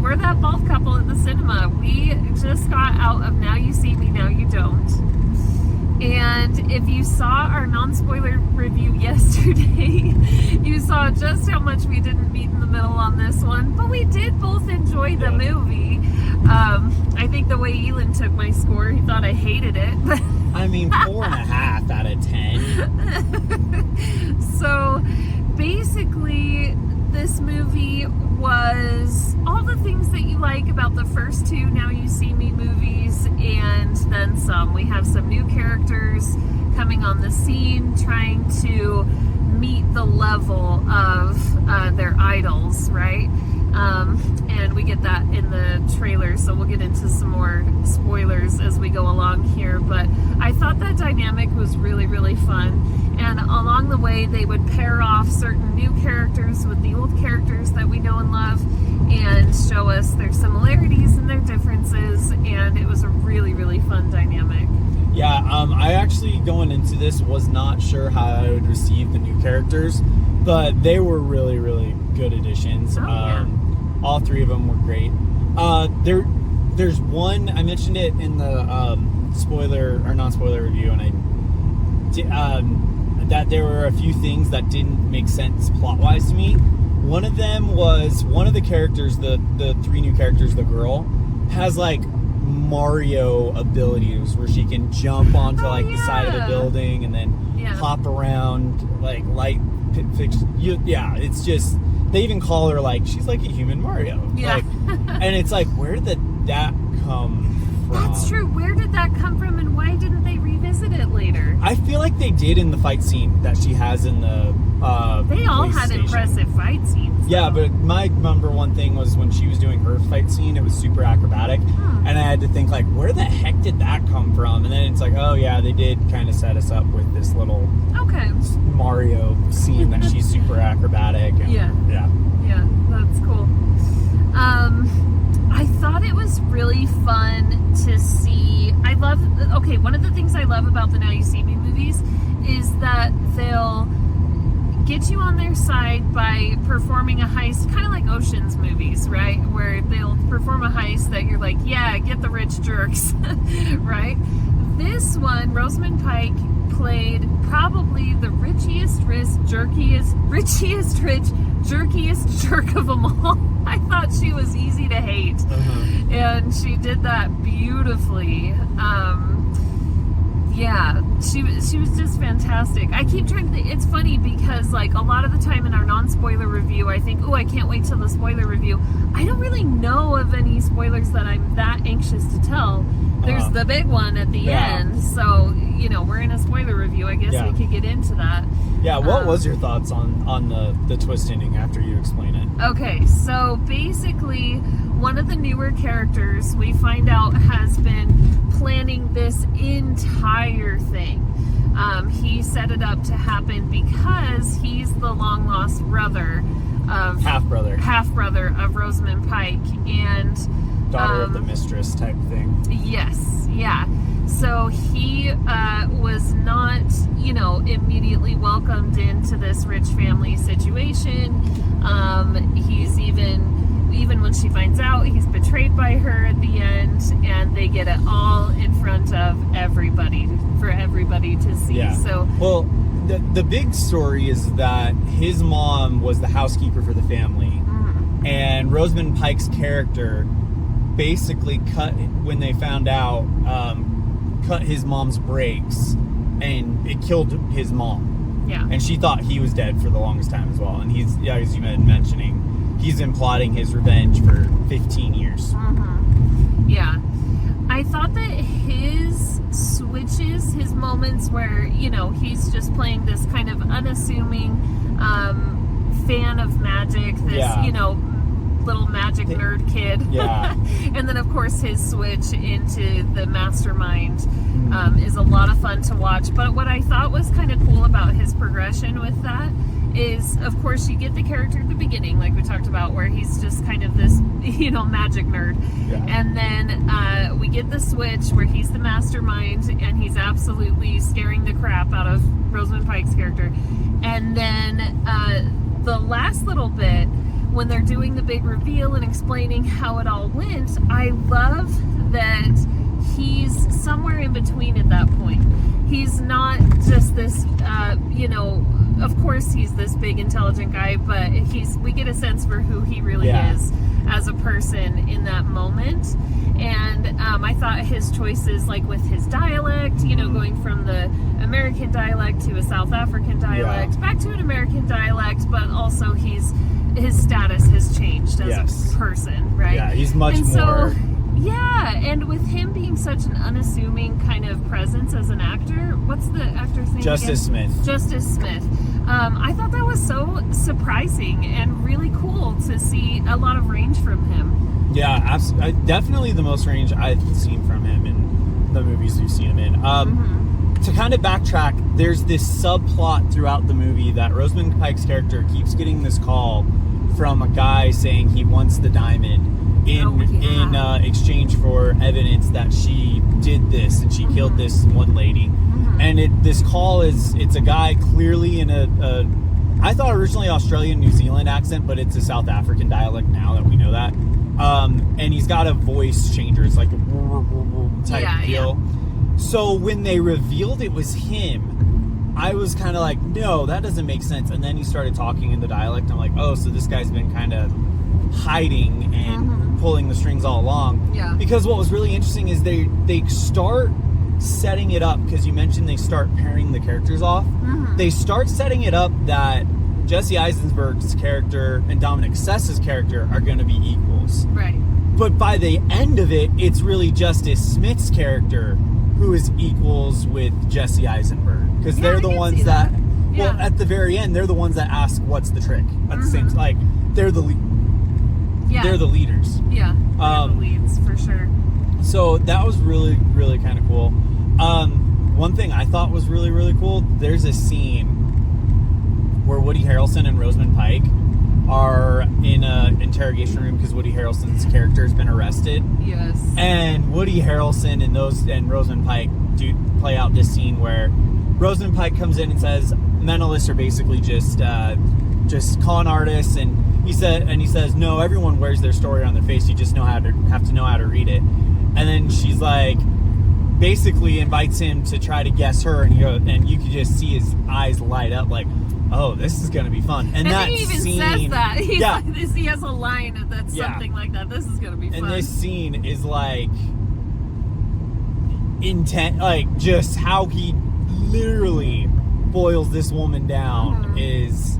we're that bald couple at the cinema. We just got out of Now You See Me, Now You Don't. And if you saw our non-spoiler review yesterday, you saw just how much we didn't meet in the middle on this one. But we did both enjoy the movie. I think the way Elon took my score, he thought I hated it. I mean, 4.5 out of 10. So basically, this movie was all the things that you like about the first two Now You See Me movies, and then some. We have some new characters coming on the scene, trying to meet the level of their idols, right? And we get that in the trailer, so we'll get into some more spoilers as we go along here. But I thought that dynamic was really, really fun. And along the way, they would pair off certain new characters with the old characters that we know and love and show us their similarities and their differences. And it was a really, really fun dynamic. Yeah, I actually, going into this, was not sure how I would receive the new characters, but they were really, really good additions. All three of them were great. There's one, I mentioned it in the spoiler or non-spoiler review, and that there were a few things that didn't make sense plot-wise to me. One of them was one of the characters, the three new characters, the girl, has like Mario abilities where she can jump onto the side of the building and then hop around like light fix. It's just, they even call her like, she's like a human Mario. Yeah. And it's like, where did that come from? That's true. Where did that come from, and why didn't they revisit it later? I feel like they did in the fight scene that she has in the they all had impressive fight scenes. Yeah, but my number one thing was when she was doing her fight scene, it was super acrobatic. And I had to think, like, where the heck did that come from? And then it's like, oh yeah, they did kind of set us up with this little Mario scene that she's super acrobatic. And, yeah, that's cool. I thought it was really fun to see. One of the things I love about the Now You See Me movies is that they'll get you on their side by performing a heist, kind of like Ocean's movies, right? Where they'll perform a heist that you're like, yeah, get the rich jerks, right? This one, Rosamund Pike played probably the richest jerkiest jerk of them all. I thought she was easy to hate, and she did that beautifully. She was just fantastic. I keep trying to think, it's funny because like a lot of the time in our non-spoiler review, I think, oh, I can't wait till the spoiler review. I don't really know of any spoilers that I'm that anxious to tell. There's the big one at the end, so we're in a spoiler review. I guess we could get into that. Yeah, what was your thoughts on the twist ending after you explain it? Okay, so basically, one of the newer characters we find out has been planning this entire thing. He set it up to happen because he's the long lost brother of half brother of Rosamund Pike and daughter of the mistress type thing. Yes, yeah. So he was not, immediately welcomed into this rich family situation. He's even when she finds out, he's betrayed by her at the end, and they get it all in front of everybody for everybody to see. Yeah. So the big story is that his mom was the housekeeper for the family, and Rosamund Pike's character basically when they found out, cut his mom's brakes, and it killed his mom. Yeah. And she thought he was dead for the longest time as well. And he's, as you been mentioning, he's been plotting his revenge for 15 years. Yeah. I thought that his switches, his moments where, he's just playing this kind of unassuming fan of magic, this, little magic nerd kid. Yeah. And then, of course, his switch into the mastermind is a lot of fun to watch. But what I thought was kind of cool about his progression with that is, of course, you get the character at the beginning, like we talked about, where he's just kind of this, magic nerd. Yeah. And then we get the switch where he's the mastermind and he's absolutely scaring the crap out of Rosamund Pike's character. And then the last little bit when they're doing the big reveal and explaining how it all went, I love that he's somewhere in between at that point. He's not just this, of course he's this big intelligent guy, but we get a sense for who he really is as a person in that moment. And I thought his choices, like with his dialect, going from the American dialect to a South African dialect, back to an American dialect, but also his status has changed as a person, right? Yeah, he's much more. So, yeah, and with him being such an unassuming kind of presence as an actor, what's the actor's name? Justice again? Smith. Justice Smith. I thought that was so surprising and really cool to see a lot of range from him. Yeah, absolutely. Definitely the most range I've seen from him in the movies we've seen him in. To kind of backtrack, there's this subplot throughout the movie that Rosamund Pike's character keeps getting this call from a guy saying he wants the diamond in exchange for evidence that she did this and she killed this one lady. And this call it's a guy clearly in a I thought originally Australian New Zealand accent, but it's a South African dialect now that we know that. And he's got a voice changer. It's like a type deal. So when they revealed it was him, I was kind of like, no, that doesn't make sense. And then he started talking in the dialect. I'm like, oh, so this guy's been kind of hiding and pulling the strings all along. Yeah. Because what was really interesting is they start setting it up, because you mentioned they start pairing the characters off. They start setting it up that Jesse Eisenberg's character and Dominic Sess's character are going to be equals. Right. But by the end of it, it's really Justice Smith's character who is equals with Jesse Eisenberg. Because they're the ones that well, at the very end, they're the ones that ask, what's the trick? At the same time, like, they're the they're the leaders. Yeah, they're the leads, for sure. So that was really, really kind of cool. One thing I thought was really, really cool, there's a scene where Woody Harrelson and Rosamund Pike are in an interrogation room because Woody Harrelson's character has been arrested. Yes. And Woody Harrelson and Rosamund Pike do play out this scene where Rosamund Pike comes in and says mentalists are basically just con artists, and he says no, everyone wears their story on their face. You just have to know how to read it. And then she's like, basically invites him to try to guess her, and you can just see his eyes light up like, oh, this is gonna be fun. And that he even scene, says that. He's like this, he has a line that's something like that. This is gonna be fun. And this scene is like intent, like just how he literally boils this woman down is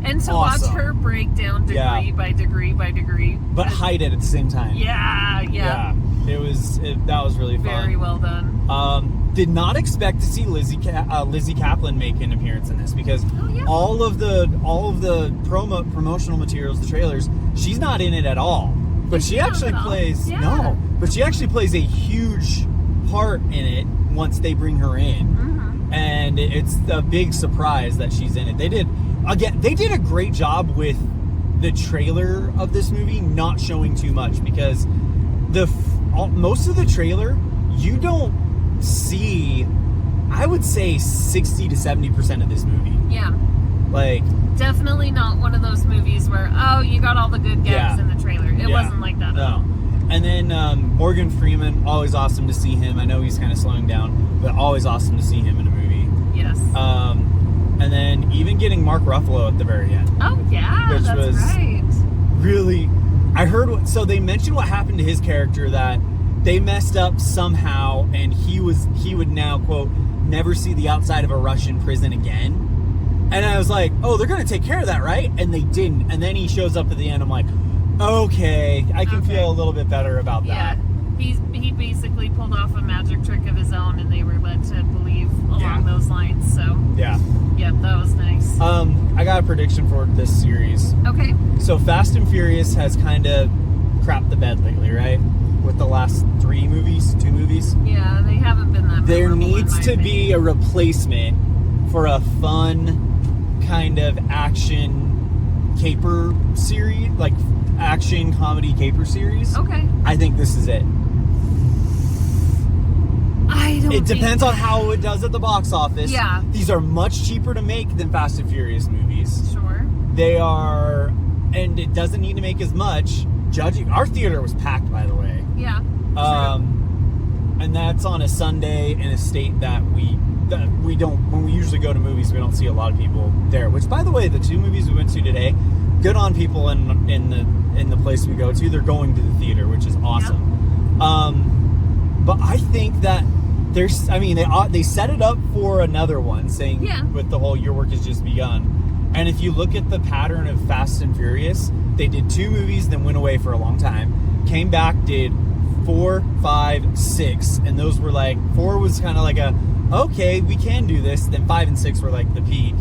and to awesome. Watch her break down degree by degree by degree, but hide it at the same time. Yeah. That was really fun. Very well done. Did not expect to see Lizzie Kaplan make an appearance in this, because all of the promotional materials, the trailers, she's not in it at all. But she actually plays but she actually plays a huge part in it once they bring her in, and it's a big surprise that she's in it. They did a great job with the trailer of this movie not showing too much, because most of the trailer you don't see, I would say 60 to 70% of this movie. Yeah. Like, definitely not one of those movies where, oh, you got all the good gags in the trailer. It wasn't like that at all. And then Morgan Freeman, always awesome to see him. I know he's kind of slowing down, but always awesome to see him in a movie. Yes. And then even getting Mark Ruffalo at the very end. Oh, yeah, which that's was right. Really, I heard, so they mentioned what happened to his character, that they messed up somehow, and he would now, quote, never see the outside of a Russian prison again. And I was like, oh, they're going to take care of that, right? And they didn't. And then he shows up at the end. I'm like, okay, I can feel a little bit better about that. Yeah, he basically pulled off a magic trick of his own, and they were led to believe along those lines. So yeah, that was nice. I got a prediction for this series. Okay. So Fast and Furious has kind of crapped the bed lately, right? With the last 2 movies. Yeah, they haven't been that. There needs to be a replacement for a fun kind of action caper series, like action comedy caper series. Okay. I think this is it. It depends on how it does at the box office. Yeah. These are much cheaper to make than Fast and Furious movies. Sure. They are, and it doesn't need to make as much. Judging, our theater was packed, by the way. Yeah. And that's on a Sunday in a state that we don't. When we usually go to movies, we don't see a lot of people there. Which, by the way, the 2 movies we went to today, good on people in the place we go to. They're going to the theater, which is awesome. But I think that there's. I mean, they set it up for another one, saying with the whole "your work has just begun." And if you look at the pattern of Fast and Furious, they did 2 movies, then went away for a long time, came back, did 4, 5, 6, and those were like 4 was kind of like a okay, we can do this. Then 5 and 6 were like the peak.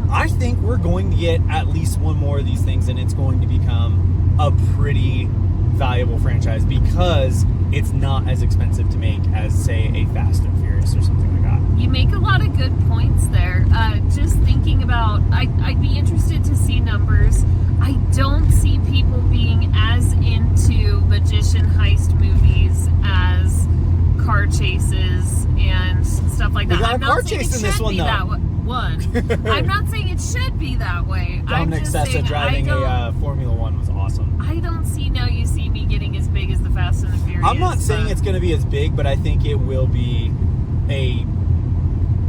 I think we're going to get at least one more of these things, and it's going to become a pretty valuable franchise because it's not as expensive to make as, say, a Fast and Furious or something like that. You make a lot of good points there. Just thinking about, I'd be interested to see numbers. I don't see people being as into magician heist movies as car chases and stuff like that. We got I'm a car not saying chase it in this should one, be though. that way. I'm not saying it should be that way. Dominic I'm just Sessa saying driving a Formula One was awesome. I don't see Now You See Me getting as big as the Fast and the Furious. I'm not saying it's going to be as big, but I think it will be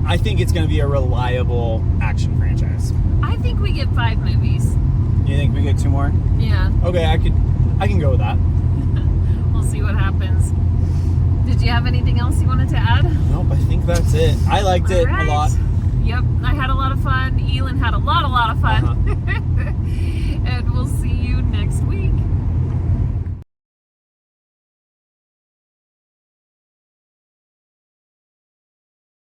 I think it's going to be a reliable action franchise. I think we get 5 movies. You think we get 2 more? Yeah. Okay, I can go with that. We'll see what happens. Did you have anything else you wanted to add? Nope, I think that's it. I liked it a lot. Yep, I had a lot of fun. Elin had a lot of fun. And we'll see you next week.